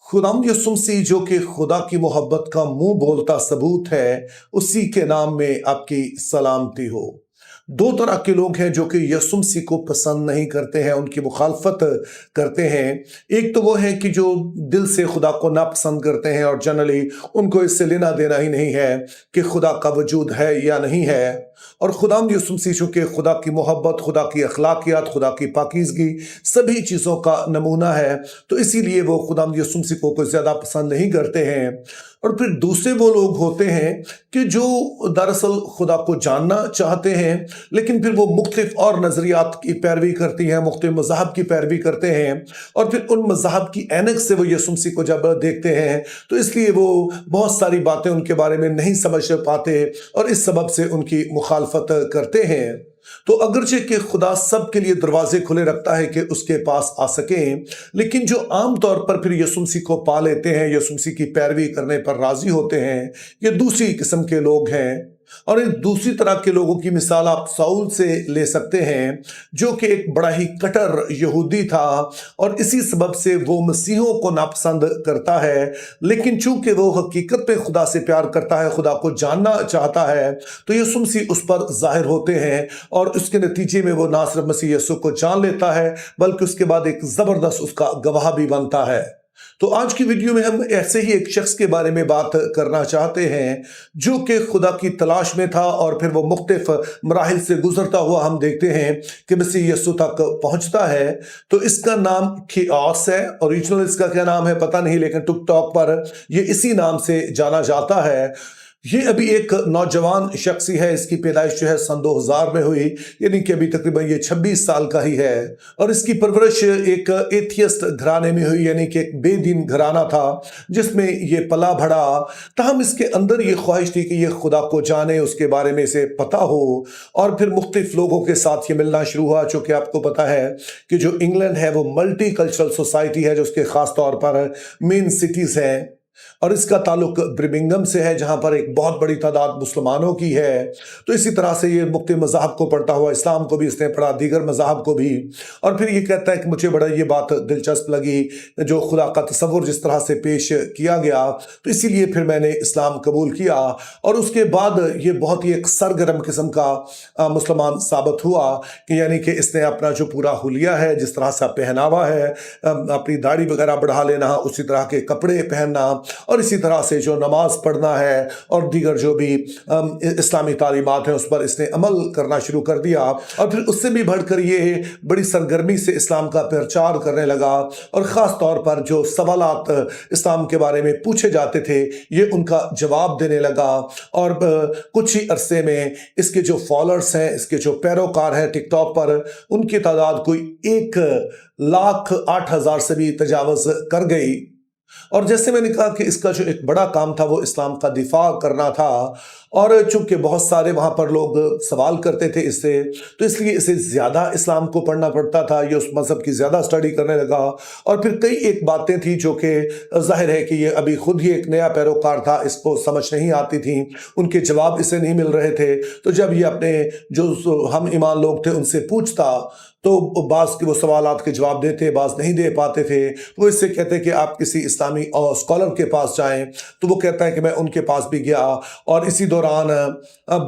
खुदाम यसुम मसीह जो कि खुदा की मोहब्बत का मुंह बोलता सबूत है, उसी के नाम में आपकी सलामती हो। दो तरह के लोग हैं जो कि यसुम मसीह को पसंद नहीं करते हैं, उनकी मुखालफत करते हैं। एक तो वो है कि जो दिल से खुदा को नापसंद करते हैं और जनरली उनको इससे लेना देना ही नहीं है कि खुदा का वजूद है या नहीं है। और खुदाम यसुम मसीह जो कि खुदा की मोहब्बत, खुदा की अखलाकियात, खुदा की पाकीज़गी सभी चीज़ों का नमूना है, तो इसीलिए वो खुदाम यसुम मसीह को कोई ज़्यादा पसंद नहीं करते हैं। और फिर दूसरे वो लोग होते हैं कि जो दरअसल खुदा को जानना चाहते हैं, लेकिन फिर वो मुख्तलिफ और नज़रियात की पैरवी करती हैं, मुख्तलिफ मज़हब की पैरवी करते हैं, और फिर उन मज़हब की ऐनक से वो यसुम मसीह को जब देखते हैं तो इसलिए वो बहुत सारी बातें उनके बारे में नहीं समझ पाते और इस सबब से उनकी मुखालफत करते हैं। तो अगरचे कि खुदा सबके लिए दरवाजे खुले रखता है कि उसके पास आ सकें, लेकिन जो आम तौर पर फिर यसुम मसीह को पा लेते हैं, यसुम मसीह की पैरवी करने पर राजी होते हैं, ये दूसरी किस्म के लोग हैं। और इन दूसरी तरह के लोगों की मिसाल आप साउल से ले सकते हैं, जो कि एक बड़ा ही कट्टर यहूदी था और इसी सबब से वो मसीहों को नापसंद करता है। लेकिन चूंकि वो हकीकत में खुदा से प्यार करता है, खुदा को जानना चाहता है, तो यसुम मसीह उस पर जाहिर होते हैं और उसके नतीजे में वो ना सिर्फ मसीह यीशु को जान लेता है, बल्कि उसके बाद एक ज़बरदस्त उसका गवाह भी बनता है। तो आज की वीडियो में हम ऐसे ही एक शख्स के बारे में बात करना चाहते हैं जो कि खुदा की तलाश में था और फिर वो मुख्तलिफ मराहिल से गुजरता हुआ हम देखते हैं कि मसीह यीशु तक पहुंचता है। तो इसका नाम खियास है, ओरिजिनल इसका क्या नाम है पता नहीं, लेकिन टिकटॉक पर ये इसी नाम से जाना जाता है। ये अभी एक नौजवान शख्स ही है, इसकी पैदाइश जो है सन 2000 में हुई, यानी कि अभी तकरीबन ये 26 साल का ही है। और इसकी परवरिश एक एथियस्ट घराने में हुई, यानी कि एक बेदीन घराना था जिसमें ये पला बढ़ा। तहम इसके अंदर ये ख्वाहिश थी कि ये खुदा को जाने, उसके बारे में इसे पता हो, और फिर मुख्तलिफ लोगों के साथ ये मिलना शुरू हुआ। चूँकि आपको पता है कि जो इंग्लैंड है वो मल्टी कल्चरल सोसाइटी है, जो उसके ख़ास तौर पर मेन सिटीज़ हैं, और इसका ताल्लुक ब्रिमिंगम से है जहां पर एक बहुत बड़ी तादाद मुसलमानों की है। तो इसी तरह से ये मुख्तलिफ मज़हब को पढ़ता हुआ, इस्लाम को भी इसने पढ़ा, दीगर मज़हब को भी। और फिर ये कहता है कि मुझे बड़ा ये बात दिलचस्प लगी, जो खुदा का तस्वुर जिस तरह से पेश किया गया, तो इसीलिए फिर मैंने इस्लाम कबूल किया। और उसके बाद ये बहुत ही एक सरगर्म किस्म का मुसलमान साबित हुआ कि यानी कि इसने अपना जो पूरा हुलिया है, जिस तरह से पहनावा है, अपनी दाढ़ी वगैरह बढ़ा लेना, उसी तरह के कपड़े पहनना, और इसी तरह से जो नमाज पढ़ना है और दीगर जो भी इस्लामी तालीमात हैं उस पर इसने अमल करना शुरू कर दिया। और फिर उससे भी बढ़कर ये बड़ी सरगर्मी से इस्लाम का प्रचार करने लगा, और ख़ास तौर पर जो सवालात इस्लाम के बारे में पूछे जाते थे ये उनका जवाब देने लगा। और कुछ ही अरसे में इसके जो फॉलोअर्स हैं, इसके जो पैरोकार हैं टिकटॉक पर, उनकी तादाद कोई 1,08,000 से भी तजावज़ कर गई। और जैसे मैंने कहा कि इसका जो एक बड़ा काम था वो इस्लाम का दिफा करना था, और चूंकि बहुत सारे वहाँ पर लोग सवाल करते थे इससे, तो इसलिए इसे ज़्यादा इस्लाम को पढ़ना पड़ता था, ये उस मज़हब की ज़्यादा स्टडी करने लगा। और फिर कई एक बातें थी जो कि ज़ाहिर है कि ये अभी खुद ही एक नया पैरोकार था, इसको समझ नहीं आती थी, उनके जवाब इसे नहीं मिल रहे थे। तो जब ये अपने जो हम ईमान लोग थे उनसे पूछता तो बाज़ के वो सवालात के जवाब देते, बाज़ नहीं दे पाते थे। तो वो इससे कहते कि आप किसी इस्लामी स्कॉलर के पास जाएं। तो वो कहता है कि मैं उनके पास भी गया, और इसी दौरान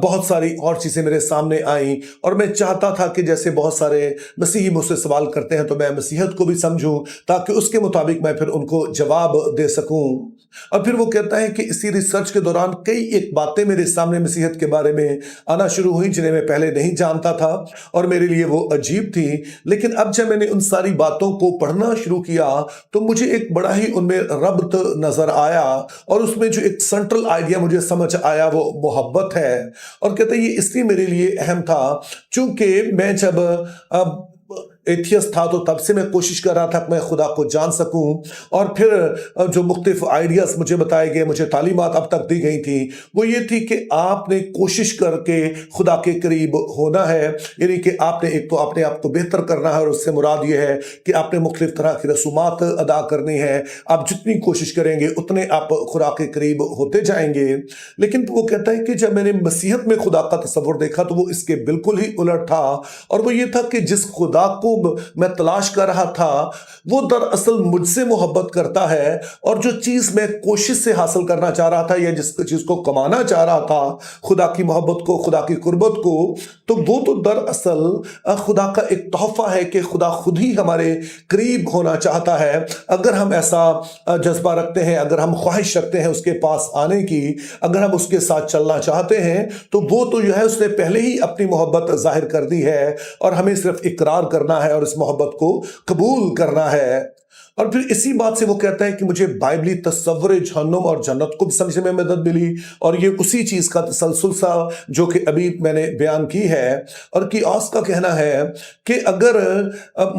बहुत सारी और चीज़ें मेरे सामने आईं, और मैं चाहता था कि जैसे बहुत सारे मसीही मुझसे सवाल करते हैं तो मैं मसीहत को भी समझूं, ताकि उसके मुताबिक मैं फिर उनको जवाब दे सकूं। और फिर वो कहता है कि इसी रिसर्च के दौरान कई एक बातें मेरे सामने मसीहत के बारे में आना शुरू हुई जिन्हें मैं पहले नहीं जानता था, और मेरे लिए वो अजीब थी। लेकिन अब जब मैंने उन सारी बातों को पढ़ना शुरू किया तो मुझे एक बड़ा ही उनमें रब्त नजर आया, और उसमें जो एक सेंट्रल आइडिया मुझे समझ आया वो मोहब्बत है। और कहते हैं ये इसलिए मेरे लिए अहम था चूंकि मैं जब अब एथियस्ट था तो तब से मैं कोशिश कर रहा था कि मैं खुदा को जान सकूं, और फिर जो मुख्तलिफ आइडियाज़ मुझे बताए गए, मुझे तालीमात अब तक दी गई थी, वो ये थी कि आपने कोशिश करके खुदा के करीब होना है, यानी कि आपने एक तो अपने आप को बेहतर करना है, और उससे मुराद ये है कि आपने मुख्तलिफ तरह की रसूमात अदा करनी है। आप जितनी कोशिश करेंगे उतने आप खुदा के करीब होते जाएंगे। लेकिन वो कहता है कि जब मैंने मसीहत में खुदा का तस्वुर देखा तो वो इसके बिल्कुल ही उलट था, और वो ये था कि जिस खुदा को को मैं तलाश कर रहा था वो दरअसल मुझसे मोहब्बत करता है, और जो चीज़ मैं कोशिश से हासिल करना चाह रहा था या जिस चीज़ को कमाना चाह रहा था, खुदा की मोहब्बत को, खुदा की कुर्बत को, तो वो तो दरअसल खुदा का एक तोहफा है कि खुदा खुद ही हमारे करीब होना चाहता है। अगर हम ऐसा जज्बा रखते हैं, अगर हम ख्वाहिश रखते हैं उसके पास आने की, अगर हम उसके साथ चलना चाहते हैं, तो वो तो जो है उसने पहले ही अपनी मोहब्बत जाहिर कर दी है, और हमें सिर्फ इकरार करना है और इस मोहब्बत को कबूल करना है। और फिर इसी बात से वो कहता है कि मुझे बाइबली तस्वुर जहन्नुम और जन्नत को भी समझने में मदद मिली, और ये उसी चीज़ का तसलसल सा जो कि अभी मैंने बयान की है। और कीओस का कहना है कि अगर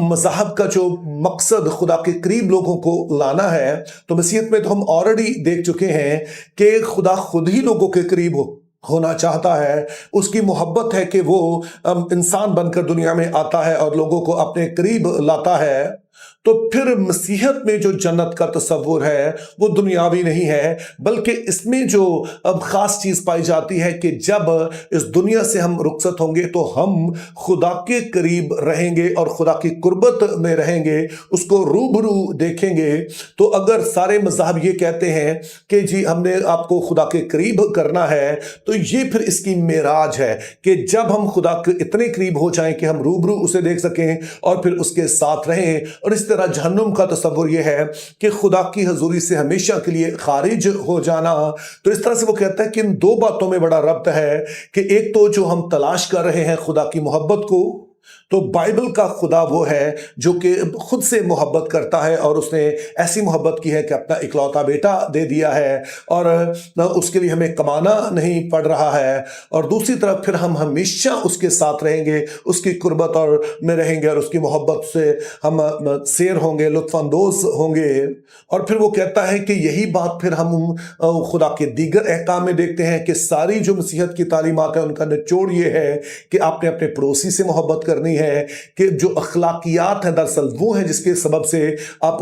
मज़हब का जो मकसद खुदा के करीब लोगों को लाना है, तो मसीहत में तो हम ऑलरेडी देख चुके हैं कि खुदा खुद ही लोगों के करीब होना चाहता है। उसकी मोहब्बत है कि वो इंसान बनकर दुनिया में आता है और लोगों को अपने करीब लाता है। तो फिर मसीहत में जो जन्नत का तस्वुर है वो दुनियावी नहीं है, बल्कि इसमें जो अब ख़ास चीज़ पाई जाती है कि जब इस दुनिया से हम रुखसत होंगे तो हम खुदा के करीब रहेंगे और खुदा की कुर्बत में रहेंगे, उसको रूबरू देखेंगे। तो अगर सारे मज़हब ये कहते हैं कि जी हमने आपको खुदा के करीब करना है, तो ये फिर इसकी मेराज है कि जब हम खुदा के इतने करीब हो जाएं कि हम रूबरू उसे देख सकें और फिर उसके साथ रहें। और इस तरह जहन्नुम का तस्वुर यह है कि खुदा की हजूरी से हमेशा के लिए खारिज हो जाना। तो इस तरह से वो कहता है कि इन दो बातों में बड़ा रब्त है कि एक तो जो हम तलाश कर रहे हैं खुदा की मोहब्बत को, तो बाइबल का खुदा वो है जो कि खुद से मोहब्बत करता है, और उसने ऐसी मोहब्बत की है कि अपना इकलौता बेटा दे दिया है, और उसके लिए हमें कमाना नहीं पड़ रहा है। और दूसरी तरफ फिर हम हमेशा उसके साथ रहेंगे, उसकी कुर्बत और में रहेंगे, और उसकी मोहब्बत से हम शेर होंगे, लुत्फानंदोज होंगे। और फिर वो कहता है कि यही बात फिर हम खुदा के दीगर अहकाम में देखते हैं कि सारी जो मसीहत की तालीमात है उनका निचोड़ ये है कि आपने अपने पड़ोसी से मोहब्बत करनी है, कि जो अखलाकियात हैं दरअसल वो हैं जिसके सबब से आप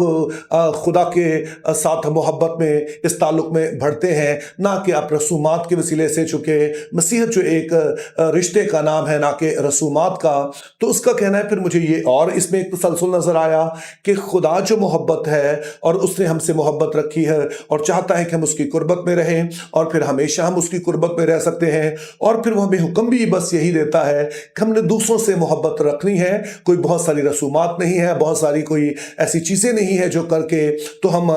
खुदा के साथ मोहब्बत में, इस ताल्लुक में बढ़ते हैं, ना कि आप रसूमात के वसीले से। चूँकि मसीहत जो एक रिश्ते का नाम है ना कि रसूमात का। तो उसका कहना है फिर मुझे ये और इसमें एक तसलसल नजर आया कि खुदा जो मोहब्बत है और उसने हमसे मोहब्बत रखी है और चाहता है कि हम उसकी कुर्बत में रहें, और फिर हमेशा हम उसकी कुर्बत में रह सकते हैं। और फिर वो हमें हुक्म भी बस यही देता है कि हमने दूसरों से मोहब्बत रखनी है। कोई बहुत सारी रसूमात नहीं है, बहुत सारी कोई ऐसी चीज़ें नहीं है जो करके तो हम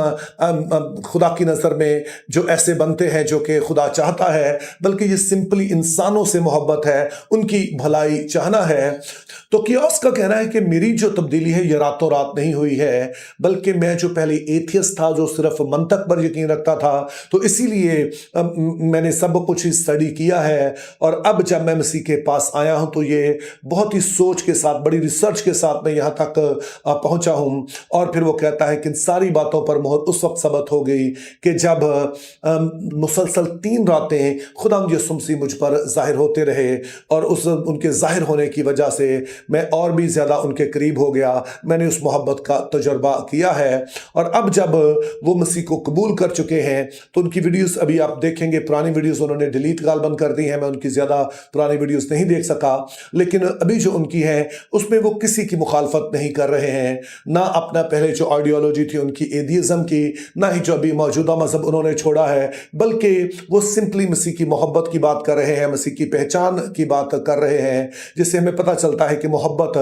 खुदा की नज़र में जो ऐसे बनते हैं जो कि खुदा चाहता है, बल्कि ये सिंपली इंसानों से मोहब्बत है, उनकी भलाई चाहना है। तो कीओस का कहना है कि मेरी जो तब्दीली है ये रातों रात नहीं हुई है, बल्कि मैं जो पहले एथियस्ट था, जो सिर्फ मंतक पर यकीन रखता था, तो इसीलिए मैंने सब कुछ स्टडी किया है। और अब जब मैं मसीह के पास आया हूं तो ये बहुत ही सोच के साथ, बड़ी रिसर्च के साथ मैं यहाँ तक पहुँचा हूँ। और फिर वो कहता है कि इन सारी बातों पर मोहर उस वक्त सबत हो गई कि जब मुसलसल 3 रातें खुदा यीशु मसीह मुझ पर जाहिर होते रहे, और उस उनके जाहिर होने की वजह से मैं और भी ज़्यादा उनके करीब हो गया। मैंने उस मोहब्बत का तजुर्बा किया है। और अब जब वो मसीह को कबूल कर चुके हैं तो उनकी वीडियोस अभी आप देखेंगे, पुरानी वीडियोस उन्होंने डिलीट गालबन कर दी हैं, मैं उनकी ज़्यादा पुरानी वीडियोस नहीं देख सका, लेकिन अभी जो उनकी है उसमें वो किसी की मुखालफत नहीं कर रहे हैं, ना अपना पहले जो आइडियोलॉजी थी उनकी एथियज्म की, ना ही जो अभी मौजूदा मजहब उन्होंने छोड़ा है, बल्कि वो सिंपली मसीह की मोहब्बत की बात कर रहे हैं, मसीह की पहचान की बात कर रहे हैं, जिससे हमें पता चलता है कि मोहब्बत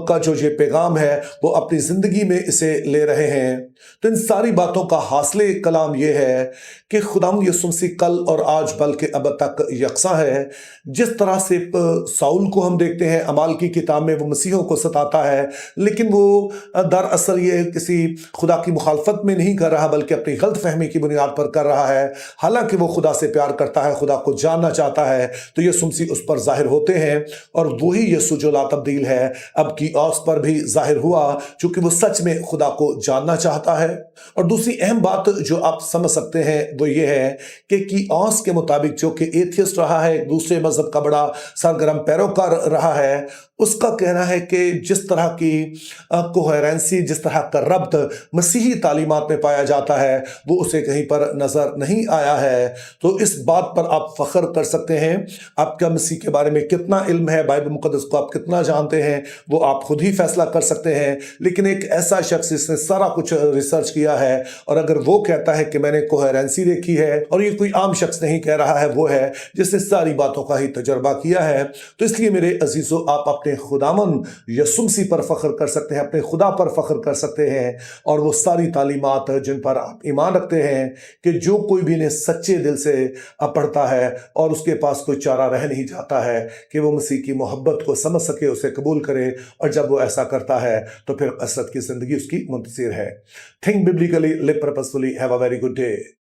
का जो ये पैगाम है वो अपनी ज़िंदगी में इसे ले रहे हैं। तो इन सारी बातों का हासिल कलाम ये है कि खुदाम यीशु मसीह कल और आज बल्कि अब तक यकसा है। जिस तरह से साउल को हम देखते हैं अमाल की किताब में, वो मसीहों को सताता है, लेकिन वो दरअसल ये किसी खुदा की मुखालफत में नहीं कर रहा, बल्कि अपनी गलत फहमी की बुनियाद पर कर रहा है। हालांकि वो खुदा से प्यार करता है, खुदा को जानना चाहता है, तो यीशु मसीह उस पर जाहिर होते हैं, और वही यीशु जो लातब्दील है अब कीओस पर भी जाहिर हुआ, चूंकि वो सच में खुदा को जानना चाहता है। और दूसरी अहम बात जो आप समझ सकते हैं वो ये है कि कीओस के मुताबिक जो कि एथियस्ट रहा है, दूसरे मजहब का बड़ा सरगर्म पैरोकार रहा है, اس کا کہنا ہے کہ جس طرح کی کوہیرنسی، جس طرح کا ربط مسیحی تعلیمات میں پایا جاتا ہے وہ اسے کہیں پر نظر نہیں آیا ہے۔ تو اس بات پر آپ فخر کر سکتے ہیں، آپ کا مسیح کے بارے میں کتنا علم ہے، بائبل مقدس کو آپ کتنا جانتے ہیں وہ آپ خود ہی فیصلہ کر سکتے ہیں۔ لیکن ایک ایسا شخص جس نے سارا کچھ ریسرچ کیا ہے اور اگر وہ کہتا ہے کہ میں نے کوہیرنسی دیکھی ہے، اور یہ کوئی عام شخص نہیں کہہ رہا ہے، وہ ہے جس نے ساری باتوں کا ہی تجربہ کیا ہے، تو اس لیے میرے عزیزو آپ اپنے خداوند یسوع مسیح پر فخر کر سکتے ہیں، اپنے خدا پر فخر کر سکتے ہیں، اور وہ ساری تعلیمات جن پر آپ ایمان رکھتے ہیں کہ جو کوئی بھی انہیں سچے دل سے پڑھتا ہے اور اس کے پاس کوئی چارہ رہ نہیں جاتا ہے کہ وہ مسیح کی محبت کو سمجھ سکے، اسے قبول کرے، اور جب وہ ایسا کرتا ہے تو پھر قصرت کی زندگی اس کی منتظر ہے۔ Think biblically, live purposefully. Have a very good day.